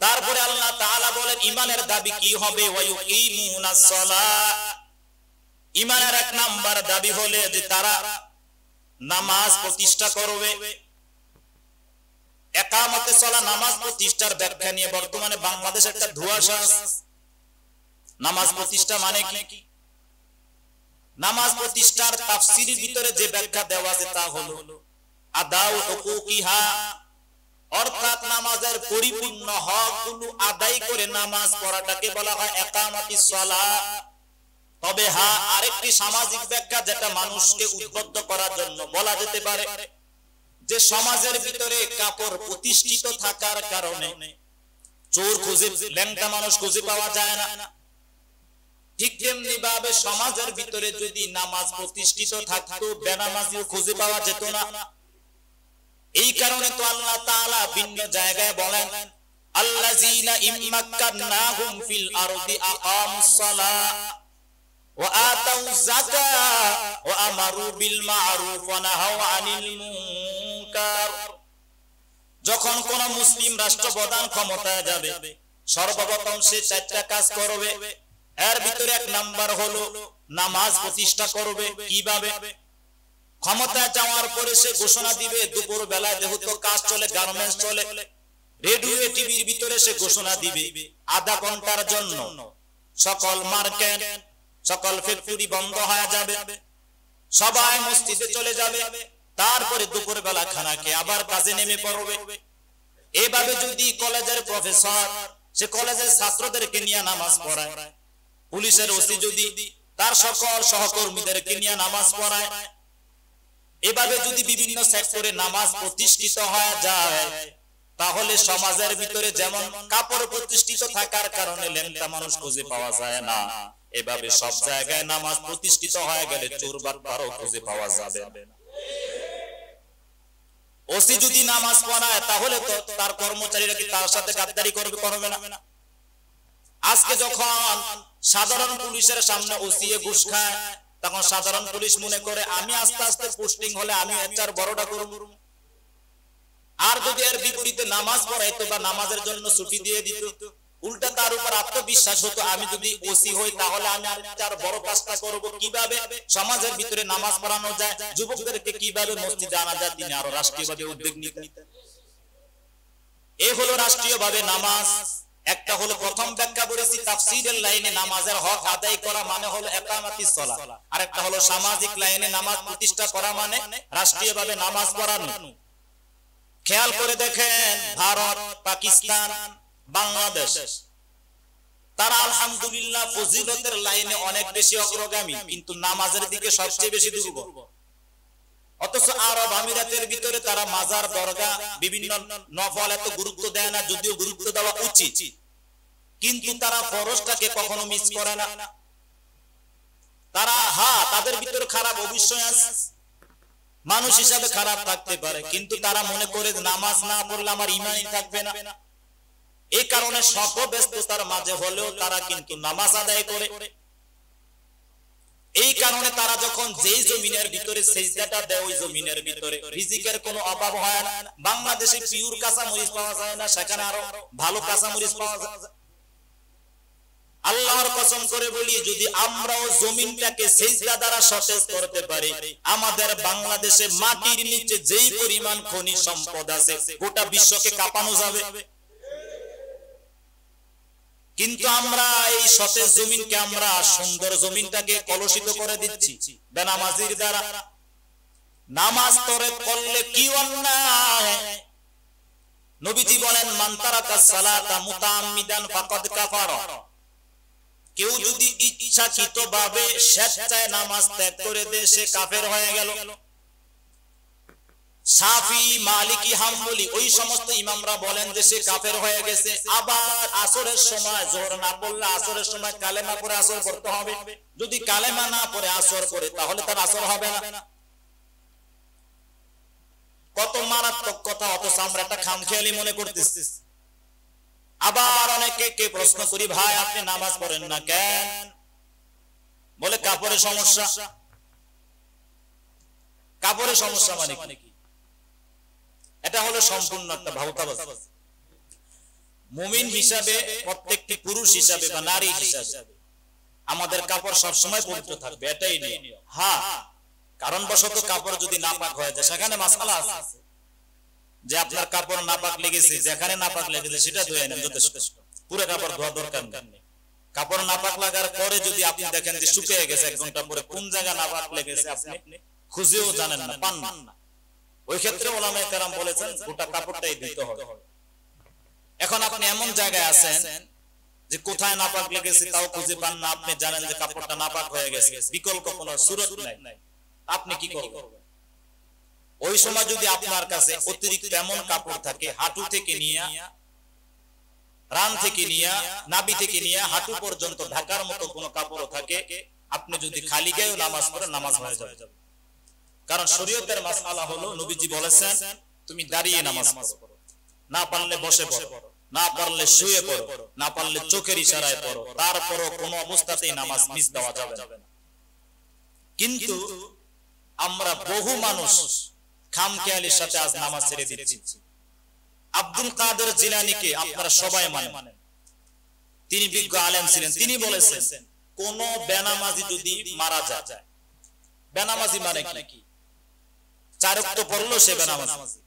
তারপরে আল্লাহ তাআলা বলেন ঈমানের দাবি কি হবে, ওয়া ইউকিমুনাস সালাহ। ঈমানের 1 নাম্বার দাবি হলে যে তারা নামাজ প্রতিষ্ঠা করবে। একামতে সালাহ নামাজ প্রতিষ্ঠার ব্যাখ্যা নিয়ে বর্তমানে বাংলাদেশে একটা ধোঁয়াশা আছে। নামাজ প্রতিষ্ঠা মানে কি? নামাজ প্রতিষ্ঠার তাফসীরের ভিতরে যে ব্যাখ্যা দেওয়া আছে তা হলো আদাউ হুকুকিহা, অর্থাৎ নামাজের পরিপূর্ণ হকগুলো আদায় করে নামাজ পড়াটাকে বলা হয় একামতিস সালাহ। তবে হ্যাঁ, আরেকটি সামাজিক ব্যাখ্যা যেটা মানুষকে উদ্বুদ্ধ করার জন্য বলা যেতে পারে যে সমাজের ভিতরে কাপড় প্রতিষ্ঠিত থাকার কারণে চোর খুঁজে, ল্যাংটা মানুষ খুঁজে পাওয়া যায় না, ঠিক তেমনি ভাবে সমাজের ভিতরে যদি নামাজ প্রতিষ্ঠিত থাকতো বেনামাজিও খুঁজে পাওয়া যেত না। এই কারণে তো আল্লাহ তাআলা ভিন্ন জায়গায় বলেন আল্লাযীনা ইম্মাক্কানাহুম ফিল আরদি আকামুস সালাহ ওয়া আতাউয যাকাত ওয়া আমারু বিল মা'রুফ ওয়া নাহাউ আনিল মুনকার। যখন কোন মুসলিম রাষ্ট্রপ্রধান ক্ষমতায় যাবে সর্বপ্রথম সে চারটা কাজ করবে। এর ভিতরে এক নাম্বার হলো নামাজ প্রতিষ্ঠা করবে। কিভাবে? ক্ষমতায় যাওয়ার পরে সে ঘোষণা দিবে দুপুর বেলায় যেহেতু কাজ চলে, গার্মেন্টস চলে, রেডিও টিভির ভিতরে সে ঘোষণা দিবে আধা ঘন্টার জন্য সকল মার্কেট সকল ফ্যাক্টরি বন্ধ হয়ে যাবে, সবাই মসজিদে চলে যাবে, তারপরে দুপুর বেলা খানা খেয়ে আবার কাজে নেমে পড়বে। এভাবে যদি কলেজের প্রফেসর সে কলেজের ছাত্রদেরকে নিয়ে নামাজ পড়ায়, পুলিশের ওসি যদি তার সকল সহকর্মীদেরকে নিয়ে নামাজ পড়ায়, এভাবে যদি বিভিন্ন সেক্টরে নামাজ প্রতিষ্ঠিত হয়ে যায়, তাহলে সমাজের ভিতরে যেমন কাপড় প্রতিষ্ঠিত থাকার কারণে লেংটা মানুষ খুঁজে পাওয়া যায় না, এভাবে সব জায়গায় নামাজ প্রতিষ্ঠিত হয়ে গেলে চোর বাটপারও খুঁজে পাওয়া যাবে না। ওসি যদি নামাজ পড়ায় তাহলে তো তার কর্মচারীরা কি তার সাথে গাদ্দারি করবে না? আজকে যখন সাধারণ পুলিশের সামনে ওসি ঘুষ খায়, তখন সাধারণ পুলিশ মনে করে আমি আস্তে আস্তে পোস্টিং হলে আমি এর বড়টা করব। আর যদি এর বিপরীতে নামাজ পড়াইতো বা নামাজের জন্য ছুটি দিয়ে দিত, উল্টা তার উপর আত্মবিশ্বাস হতো আমি যদি ওসি হই তাহলে আমি আর বড় কাজটা করব। কিভাবে সমাজের ভিতরে নামাজ পড়ানো যায়, যুবকদেরকে কিভাবে মসজিদে আনা যায়, তিনি আরো রাষ্ট্রীয়ভাবে উদ্যোগ নিতেন। এই হলো রাষ্ট্রীয়ভাবে নামাজ। একটা হলো প্রথম ব্যাখ্যা করেছি তাফসীরের লাইনে নামাজের হক আদায় করা মানে হলো ইকামাতিস সালাহ, আর একটা হলো সামাজিক লাইনে নামাজ প্রতিষ্ঠা করা মানে রাষ্ট্রীয়ভাবে নামাজ পড়ানো। খেয়াল করে দেখেন ভারত, পাকিস্তান, বাংলাদেশ তারা আলহামদুলিল্লাহ ফজিলতের লাইনে অনেক বেশি অগ্রগামী, কিন্তু নামাজের দিকে সবচেয়ে বেশি দুর্বল। অথচ আরব আমিরাতের ভিতরে তারা মাজার, দরগা, বিভিন্ন নফল এত গুরুত্ব দেয় না, যদিও গুরুত্ব দেওয়া উচিত, কিন্তু তারা ফরজটাকে কখনো মিস করে না। তারা তাদের ভিতরে খারাপ অবশ্যই আছে, মানুষ হিসাবে খারাপ থাকতে পারে, কিন্তু তারা মনে করে নামাজ না পড়লে আমার ঈমানই থাকবে না। এই কারণে শত ব্যস্ততার মাঝে হলেও তারা কিন্তু নামাজ আদায় করে। এই কারণে তারা যখন যেই জমিনের ভিতরে সিজদাটা দেয় ওই জমিনের ভিতরে রিজিকের কোনো অভাব হয় না। বাংলাদেশে পিওর কাঁচামরিচ পাওয়া যায় না, সেখানে আরো ভালো কাঁচামরিচ পাওয়া যায়। আল্লাহর কসম করে বলি, যদি আমরাও জমিনটাকে সিজদা দ্বারা সতেজ করতে পারি, আমাদের বাংলাদেশে মাটির নিচে যেই পরিমাণ খনিজ সম্পদ আছে গোটা বিশ্বকে কাঁপানো যাবে। কিন্তু আমরা এই সতেজ জমিনকে, আমরা সুন্দর জমিনটাকে কলুষিত করে দিচ্ছি বেনামাজির দ্বারা। নামাজ তরে করলে কি অন্যায়? নবীজি বলেন মান তারাকাস সালাতা মুতাআম্মিদান ফাকাদ কাফারা। কেউ যদি ইচ্ছাকৃতভাবে স্বেচ্ছায় নামাজ ত্যাগ করে দেয় সে কাফের হয়ে গেল। শাফি, মালিকি, হাম্বলি ওই সমস্ত ইমামরা বলেন যে সে কাফের হয়ে গেছে। আবার আসরের সময় যোহর না পড়লে আসরের সময় কালেমা পড়ে আসর পড়তে হবে, যদি কালেমা না পড়ে আসর পড়ে তাহলে তার আসর হবে না। কত মারাত্মক কথা, অথচ আমরা একটা খামখেয়ালি মনে করতেছি। আবার অনেকে প্রশ্ন করি, ভাই আপনি নামাজ পড়েন না কেন? বলে কাপড়ের সমস্যা। কাপড়ের সমস্যা মানে কি? এটা হলো সম্পূর্ণ একটা ভাউতাবাজ। মুমিন হিসাবে, প্রত্যেকটি পুরুষ হিসাবে বা নারী হিসাবে আমাদের কাপড় সবসময় পবিত্র থাকবে, এটাই নিয়ম। কারণ বশত কাপড় যদি নাপাক হয়ে যায় সেখানে মাসআলা আছে যে আপনার কাপড় নাপাক লেগেছে, যেখানে নাপাক লেগেছে সেটা ধুয়ে নেন, যথেষ্ট। পুরো কাপড় ধোয়া দরকার নেই। কাপড় নাপাক লাগার পরে যদি আপনি দেখেন যে শুকিয়ে গেছে 1 ঘন্টা পরে, কোন জায়গা নাপাক লেগেছে আপনি খুঁজেও জানেন না, পান না, ওই ক্ষেত্রে ওলামায়ে কেরাম বলেছেন গোটা কাপড়টাই ধুতে হবে। এখন আপনি এমন জায়গায় আছেন যে কোথায় নাপাক লেগেছে তাও খুঁজে পান না, আপনি জানেন যে কাপড়টা নাপাক হয়ে গেছে, বিকল্প কোনো সুরত নাই, আপনি কি করবেন? ওই সময় যদি আপনার কাছে অতিরিক্ত এমন কাপড় থাকে হাঁটু থেকে নিয়ে রান থেকে নিয়ে নাভি থেকে নিয়ে হাঁটু পর্যন্ত ঢাকার মতো কোনো কাপড় থাকে, আপনি যদি খালি গায়েও নামাজ পড়েন নামাজ হয়ে যাবে। কারণ শরীয়তের মাসআলা হলো নবীজি বলেছেন তুমি দাঁড়িয়ে নামাজ পড়ো, না পারলে বসে পড়ো, না পারলে শুয়ে পড়ো, না পারলে চোখের ইশারায় পড়ো, তারপরও কোনো অবস্থাতেই নামাজ মিস দেওয়া যাবে না। কিন্তু আমরা বহু মানুষ খামখেয়ালির সাথে আজ নামাজ ছেড়ে দিচ্ছি। আব্দুল কাদের জিলানীকে আপনারা সবাই মানেন, তিনি বিজ্ঞ আলেম ছিলেন। তিনি বলেছেন কোন বেনামাজি যদি মারা যায়, বেনামাজি মানে কি? 4 ওয়াক্ত পড়লো সে বেনামাজি,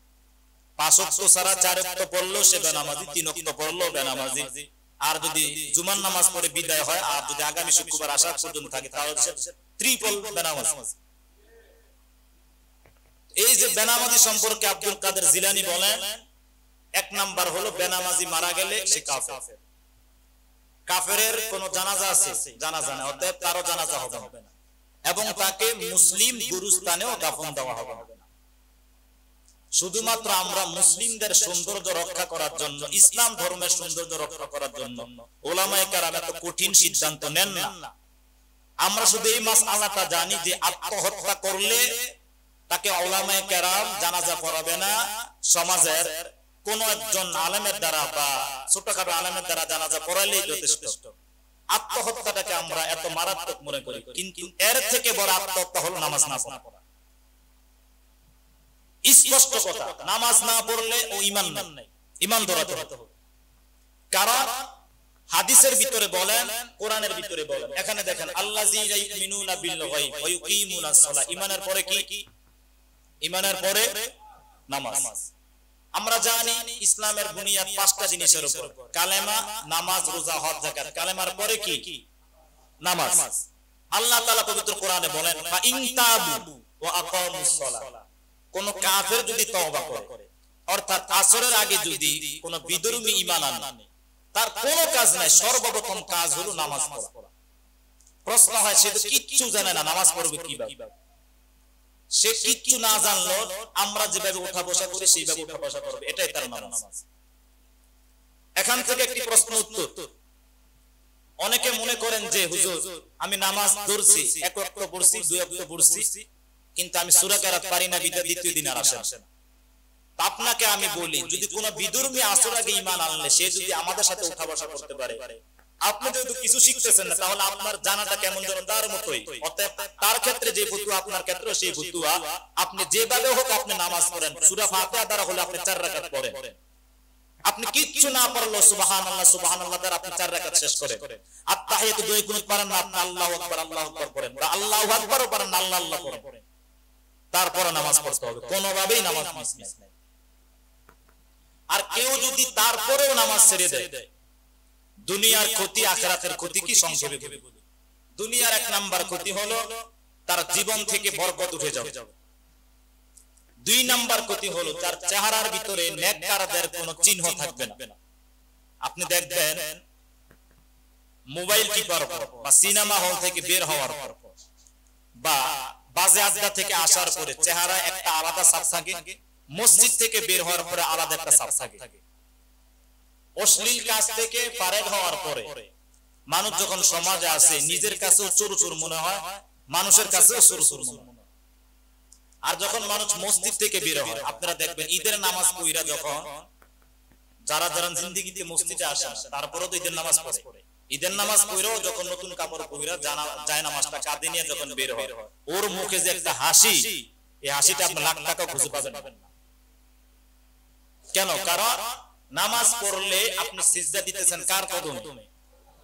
5 ওয়াক্ত ছাড়া 4 ওয়াক্ত পড়লো সে বেনামাজি, 3 ওয়াক্ত পড়লো বেনামাজি। আর যদি জুমার নামাজ পড়ে বিদায় হয়, আর যদি আগামী শুক্রবার আসা পর্যন্ত থাকে, তাহলে সে ট্রিপল বেনামাজি। এই যে বেনামাজি সম্পর্কে আব্দুল কাদের জিলানী বলেন, 1 নাম্বার হলো বেনামাজি মারা গেলে সে কাফের। কাফেরের কোন জানাজা আছে? জানাজা না, অতএব তারও জানাজা হবে না, এবং তাকে মুসলিম গুরুস্থানেও দাফন দেওয়া হবে না। শুধুমাত্র আমরা মুসলিমদের সৌন্দর্য রক্ষা করার জন্য, ইসলাম ধর্মের সৌন্দর্য রক্ষা করার জন্য ওলামায়ে কেরাম এত কঠিন সিদ্ধান্ত নেন না। আমরা শুধু এই মাসআলাটা জানি যে আত্মহত্যা করলে তাকে ওলামায়ে কেরাম জানাজা পড়াবে না, সমাজের কোন একজন আলেমের দ্বারা বা ছোটখাটো আলেমের দ্বারা জানাজা পড়াইলেই যথেষ্ট। আত্মহত্যাটাকে আমরা এত মারাত্মক মনে করি, কিন্তু এর থেকে বড় আত্মহত্যা হলো নামাজ না পড়া। স্পষ্ট কথা, নামাজ না পড়লে ও ঈমান নাই, ঈমান ধরাতে হবে। কারণ হাদিসের ভিতরে বলেন, কোরআনের ভিতরে বলেন, এখানে দেখেন আল্লাযীনা ইউমিনুনা বিল গায়ব ওয়া ইউকিমুনাস সালাহ। ঈমানের পরে কি? ঈমানের পরে নামাজ। আমরা জানি ইসলামের বুনিয়াদ 5টা জিনিসের উপর, কালেমা, নামাজ, রোজা, হজ, যাকাত। কালেমার পরে কি? নামাজ। আল্লাহ তাআলা পবিত্র কোরআনে বলেন ফা ইন তাবু ওয়া আকামুস সালাহ। কোন কাফের যদি তওবা করে, অর্থাৎ আসরের আগে যদি কোন বিধর্মী ঈমান আনে, তার কোন কাজ নাই, সর্বপ্রথম কাজ হলো নামাজ পড়া। প্রশ্ন হয় সে তো কিচ্ছু জানে না, নামাজ পড়বে কিভাবে? সে কিচ্ছু না জানলো, আমরা যেভাবে উঠা বসা করি সেইভাবে উঠা বসা করবে, এটাই তার নামাজ। এখান থেকে একটি প্রশ্ন উত্তর। অনেকে মনে করেন যে হুজুর আমি নামাজ ধরছি, 1 ওয়াক্ত পড়ছি, 2 ওয়াক্ত পড়ছি, কিন্তু আমি সূরা কেরাত পারি না, বিদা দ্বিতীয় দিন আর আসে না। আপনাকে আমি বলি, যদি কোনো বিধর্মী আসর আগে ঈমান আনলে সে যদি আমাদের সাথে উঠা বসা করতে পারে, আপনি যেহেতু কিছু শিখতেছেন না, তাহলে আপনার জানাটা কেমন যেন তার মতোই। অতএব তার ক্ষেত্রে যে ফতুয়া, আপনার ক্ষেত্রে সেই ফতুয়া। আপনি যেভাবে হোক আপনি নামাজ পড়েন, সূরা ফাতিহা দ্বারা হলে আপনি 4 রাকাত পড়েন। আপনি কিচ্ছু না পারলেও সুবহানাল্লাহ সুবহানাল্লাহ দ্বারা আপনি 4 রাকাত শেষ করেন। আত্তাহিয়াতু 2 কুনুত পারেন না, আপনি আল্লাহু আকবার আল্লাহু আকবার পড়েন, বা আল্লাহু আকবারও পারেন না, আল্লাহ আল্লাহ পড়েন। তারপরে নামাজ পড়তে হবে, কোনোভাবেই নামাজ মিস নাই। আর কেউ যদি তারপরেও নামাজ ছেড়ে দেয়, দুনিয়ার ক্ষতি আখিরাতের ক্ষতি কি সংক্ষেপে বলি। দুনিয়ার 1 নাম্বার ক্ষতি হলো তার জীবন থেকে বরকত উঠে যাবে। 2 নাম্বার ক্ষতি হলো তার চেহারার ভিতরে নেককারদের কোনো চিহ্ন থাকবে না। আপনি দেখবেন মোবাইল টিপার পর বা সিনেমা হল থেকে বের হওয়ার পর বা বাজে আড্ডা থেকে আসার পরে চেহারা একটা আলাদা ছাপ থাকে, মসজিদ থেকে বের হওয়ার পরে আলাদা একটা ছাপ থাকে। অশ্লীল কাজ থেকে ফারেগ হওয়ার পরে মানুষ যখন সমাজে আসে, নিজের কাছেও চোর চোর মনে হয়, মানুষের কাছেও চোর চোর মনে হয়। আর যখন মানুষ মসজিদ থেকে বের হয়, আপনারা দেখবেন ঈদের নামাজ পড়া, যখন যারা যারা জিন্দেগিতে মসজিদে আসে তারপরেও তো ঈদের নামাজ পড়ে, ঈদের নামাজ পড়েও যখন নতুন কাপড় পরে যায় নামাজটা কাঁধে নিয়ে যখন বের হয়, ওর মুখে যে একটা হাসি, এই হাসিটা আপনি লাখ টাকা খুঁজে পাবেন না। কেন? কারণ নামাজ পড়লে আপনি সিজদা দিতেছেন কার কদমে?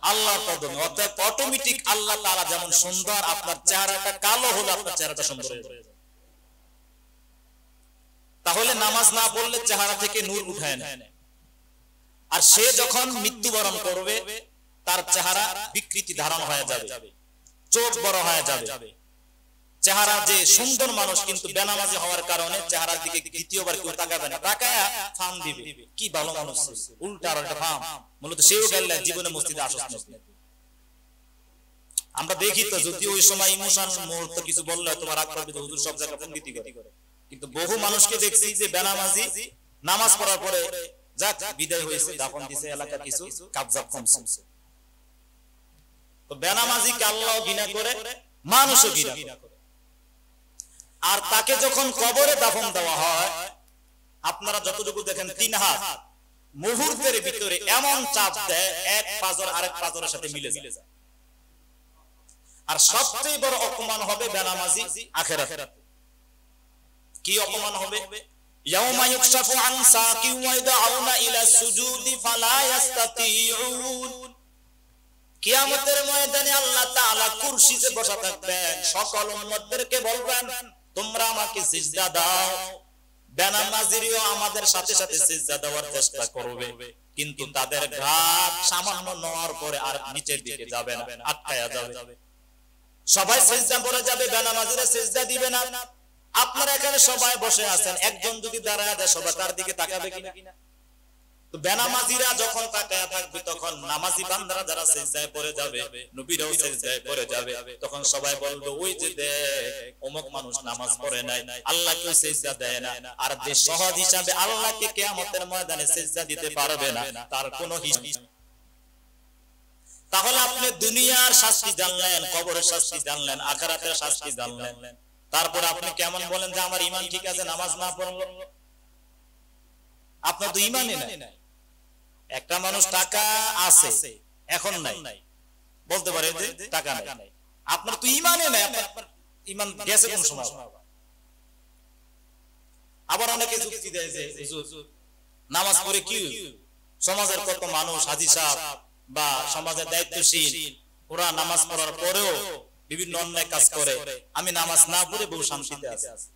আল্লাহর কদমে। অতএব অটোমেটিক আল্লাহ তাআলা যেমন সুন্দর, আপনার চেহারাটা কালো হলো আপনার চেহারাটা সুন্দর হয়ে যাবে। তাহলে নামাজ না পড়লে চেহারা থেকে নূর উঠায় না। আর সে যখন মৃত্যুবরণ করবে, তার চেহারা বিকৃতি ধারণ হয়ে যাবে, চোখ বড় হয়ে যাবে। চেহারা যে সুন্দর মানুষ, কিন্তু বেনামাজি হওয়ার কারণে চেহারার দিকে দ্বিতীয়বার কেউ তাকাবে না, তাকায়া ফাম দিবে, কি ভালো মানুষ, উল্টা আর একটা ফাম। মূলত সেও গেল জীবনে মসজিদে আসস না। আমরা দেখি তো, যদি ওই সময় ইমোশন মুহূর্ত কিছু বললে তোমার রাগ করবে, হুজুর সব জায়গায় পণ্ডিতি করে। কিন্তু বহু মানুষকে দেখছি যে বেনামাজি নামাজ পড়ার পরে যাক বিদায় হয়েছে, দাফন দিছে, এলাকা কিছু কাবজা কমছে। তো বেনামাজিকে আল্লাহ ঘৃণা করে, মানুষও ঘৃণা করে। আর তাকে যখন কবরে দাফন দেওয়া হয়, আপনারা যতটুকু দেখেন 3 হাত মুহূর্তের ভিতরে এমন চাপ দেয়, এক পাজর আরেক পাজরের সাথে মিলে যায়। আর সবচেয়ে বড় অপমান হবে বেনামাজি আখিরাতে। কি অপমান হবে? ইয়াউমা ইউকশাফু আন সাকি ওয়া ইয়াদউনা ইলা সুজুদি ফালা ইস্তাতিউন। কিয়ামতের ময়দানে আল্লাহ তাআলা কুরসিতে বসা থাকবেন, সকল উম্মতদেরকে বলবেন তোমরা আমাকে সিজদা দাও। বেনামাজিরও আমাদের সাথে সাথে সিজদা দেওয়ার চেষ্টা করবে, কিন্তু তাদের ঘাট সামান্য নওয়ার পরে আর নিচের দিকে যাবে না, আটকায়া যাবে। সবাই সিজদা পড়ে যাবে, বেনামাজিরা সিজদা দিবে না। আপনারা এখানে সবাই বসে আছেন, একজন যদি দাঁড়ায় যায় সবাই তার দিকে তাকাবে কিনা? তো বেনামাজিরা যখন তাকায়া থাকবে, তখন নামাজি বান্দারা যারা সিজদায় পড়ে যাবে, নবীরাও সিজদায় পড়ে যাবে, তখন সবাই বলবে ওই যে দেখ অমুক মানুষ নামাজ পড়ে নাই, আল্লাহকে সিজদা দেয় না। আর যে সহজ হিসাবে আল্লাহকে কিয়ামতের ময়দানে সিজদা দিতে পারবে না, তার কোনো হিসাব। তাহলে আপনি দুনিয়ার শাস্তি জানলেন, কবরের শাস্তি জানলেন, আখিরাতের শাস্তি জানলেন, তারপর আপনি কেমন বলেন যে আমার ঈমান ঠিক আছে, নামাজ না পড়লো? আপনার তো ঈমানই নাই। একটা মানুষ টাকা আছে, এখন নাই, বলতে পারে যে টাকা নাই। আপনার তো ঈমানই নাই, আপনার ঈমান গেছে কোন সময়? আবার অনেকে যুক্তি দেয় যে হুজুর নামাজ পড়ে কি, সমাজের কত মানুষ হাজী সাহেব বা সমাজের দায়িত্বশীল, ওরা নামাজ পড়ার পরেও বিভিন্ন অন্যায় কাজ করে, আমি নামাজ না পড়ে বহু শান্তিতে আছি।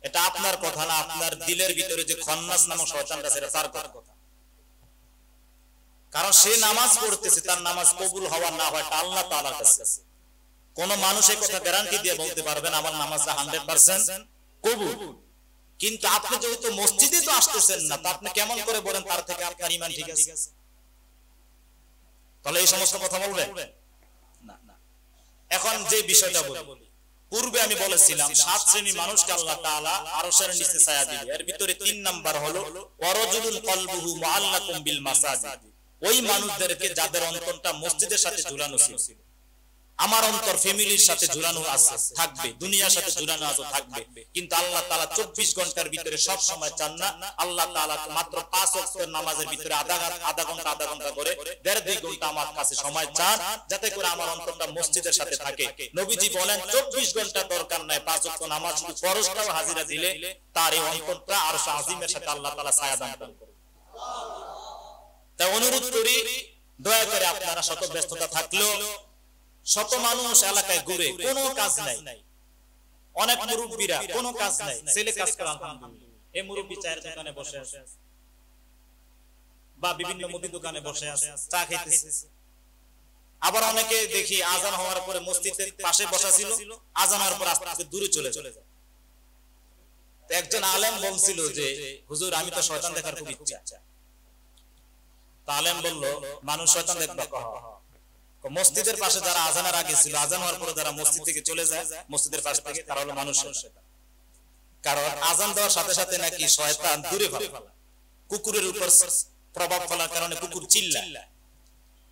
এটা আপনার কথা না, আপনার দিলের ভিতরে যে খন্নাস নামক শয়তানটা, সেটা তার কথা। কারণ সে নামাজ পড়তেছে, তার নামাজ কবুল হওয়া না হয় আল্লাহ তাআলার কাছে। কোন মানুষ এই কথা গ্যারান্টি দিয়ে বলতে পারবেন আমার নামাজটা 100% কবুল। কিন্তু আপনি যেহেতু মসজিদে তো আসতেছেন না, তা আপনি কেমন করে বলেন তার থেকে আপনার ঈমান ঠিক আছে? তাহলে এই সমস্ত কথা বলবেন না। এখন যে বিষয়টা বলি, পূর্বে আমি বলেছিলাম 7 শ্রেণীর মানুষকে আল্লাহ তাআলা আরশের নিচে ছায়া দিবে। এর ভিতরে 3 নাম্বার হলো ওয়ারাজুলুন কলবুহু মুআল্লাকুম বিল মাসাজিদ। ওই মানুষদেরকে যাদের অন্তরটা মসজিদের সাথে ঝুলানো ছিল। আমার অন্তর ফ্যামিলির সাথে ঝুলানো আছে, থাকবে, দুনিয়ার সাথে ঝুলানো আছে, থাকবে, কিন্তু আল্লাহ তাআলা 24 ঘন্টার ভিতরে সব সময় চান না। আল্লাহ তাআলা মাত্র 5 ওয়াক্তের নামাজের ভিতরে আধা ঘন্টা করে 1.5-2 ঘন্টা আমার কাছে সময় চান, যাতে করে আমার অন্তরটা মসজিদের সাথে থাকে। নবীজি বলেন 24 ঘন্টা দরকার নাই, 5 ওয়াক্ত নামাজ শুধু ফরজটাও হাজিরা দিলে তার এই অন্তরটা আরশ আজিমের সাথে আল্লাহ তাআলা ছায়া দান করবে। তাই অনুরোধ করি, দয়া করে আপনারা শত ব্যস্ততা থাকলেও, শত মানুষ এলাকায় ঘুরে, কোনো কাজ নাই, অনেক মুরব্বীরা কোনো কাজ নাই, ছেলে কাজ করে আলহামদুলিল্লাহ, এই মুরব্বী চায়ের দোকানে বসে আছে বা বিভিন্ন মুদি দোকানে বসে আছে, চা খেতেছে। আবার অনেকে দেখি আজান হওয়ার পরে মসজিদের পাশে বসা ছিল, আজান হওয়ার পর আস্তে আস্তে দূরে চলে যায়। একজন আলেম বলছিল যে হুজুর আমি তো শয়তান দেখার খুব ইচ্ছা। তা আলেম বলল মানুষ শয়তান দেখবে? মসজিদের পাশে যারা আজানের আগে ছিল, আজান হওয়ার পরে যারা মসজিদ থেকে চলে যায়, মসজিদের পাশ থেকে, তারা হলো মানুষ। কারণ আজান দেওয়ার সাথে সাথে নাকি শয়তান দূরে ফেলে, কুকুরের উপর প্রভাব ফেলার কারণে কুকুর চিল্লায়।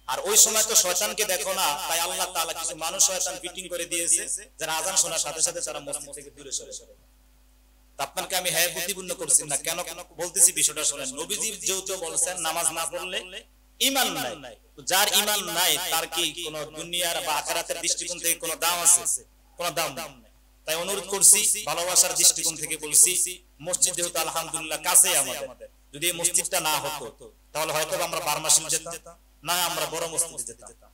আর ওই সময় তো শয়তানকে দেখো না, তাই আল্লাহ তাআলা কিছু মানুষ শয়তান ফিটিং করে দিয়েছে, যারা আজান শোনার সাথে সাথে তারা মসজিদ থেকে দূরে সরে যায়। আপনাকে আমি হ্যাঁ বুদ্ধিপূর্ণ করছি না, কেন বলতেছি বিষয়টা শুনেন। নবীজি যেহেতু বলছেন নামাজ না পড়লে ঈমান নাই, যার ঈমান নাই তার কি কোন দুনিয়ার বা আখিরাতের দৃষ্টিকোণ থেকে কোনো দাম আছে? কোনো দাম নাই। তাই অনুরোধ করছি, ভালোবাসার দৃষ্টিকোণ থেকে বলছি, মসজিদ যেহেতু আলহামদুলিল্লাহ কাছে আমাদের, যদি এই মসজিদটা না হতো তাহলে হয়তো আমরা বারমাশিল যেতাম না, আমরা বড় মসজিদে যেতাম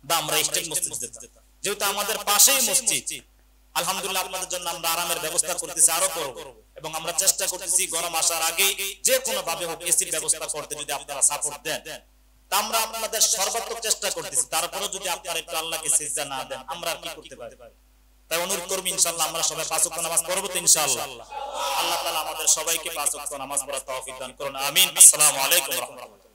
বা আমরা স্টেট মসজিদে যেতাম। যেহেতু আমাদের পাশেই মসজিদ, আলহামদুলিল্লাহ আপনাদের জন্য আমরা আরামের ব্যবস্থা করতেছি, আরো করব, এবং আমরা চেষ্টা করতেছি গরম আসার আগে যে কোনো ভাবে হোক এসির ব্যবস্থা করতে, যদি আপনারা সাপোর্ট দেন। আমরা আপনাদের সর্বাত্মক চেষ্টা করতেছি, তারপরেও যদি আপনারা একটু আল্লাহকে সিজদা না দেন, আমরা আর কি করতে পারি? তাই অনুরোধ করব ইনশাআল্লাহ আমরা সবাই 5 ওয়াক্ত নামাজ পড়ব তো ইনশাআল্লাহ। আল্লাহ তাআলা আমাদের সবাইকে 5 ওয়াক্ত নামাজ পড়ার তৌফিক দান করুন, আমিন। আসসালামু আলাইকুম ওয়া রাহমাতুল্লাহ।